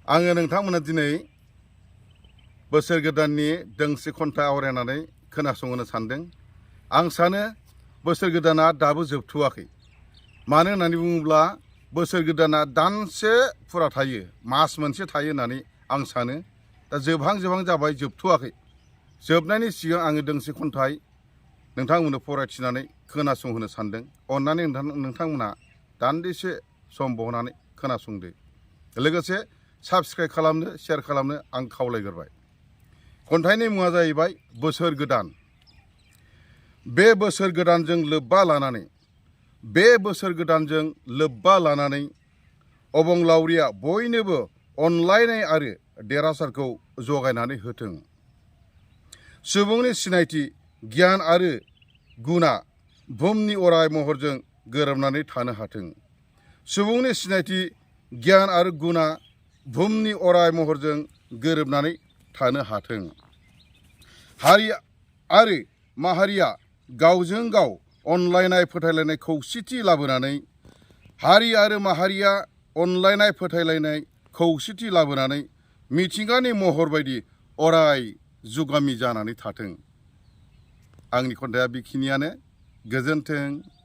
आङो नोंथांमोननो दिनै बोसोर गोदाननि दोंसे खन्थाइ आवरायनानै खोनासंहोनो सानदों। आं सानो बोसोर गोदाना दाबो जोबथ'वाखै। मानो होननानै बुङोब्ला बोसोर गोदाना दानसे फुरा थायो, मास मोनसे थायो होननानै आं सानो। दा जोबहां जाबाय, जोबथ'वाखै। जोबनायनि सिगां आङो दोंसे खन्थाइ नोंथांमोननो फरायथिनानै खोनासंहोनो सानदों। अन्नानै नोंथांमोना दान्दिसे सम बहननानै खोनासंदो। लोगोसे साबस्क्राइब खालामनो, शेयार खालामनो आं खावलायग्रोबाय। खन्थाइनि मुङा जाहैबाय बोसोर गोदान। बे बोसोर गोदानजों लोब्बा लानानै अबंलावरिया बयनोबो अनलायनाय आरो देरहासारखौ जगायनानै होथों। सुबुंनि सिनायथि, गियान आरो गुना बुहुमनि अराय महरजों गोरोबनानै थानो हाथों। सुबुंनि सिनायथि, गियान आरो गुना बुहुमनि अराय महरजों गोरोबनानै थानो हाथों। हारि आरो माहारिया गावजों गाव अनलायनाय फोथायलायनाय खौसेथि लाबोनानै मिथिंगानि महर बायदि अराय जुगामि जानानै थाथों। आंनि खन्थाइया बेखिनियानो। गोजोन्थों।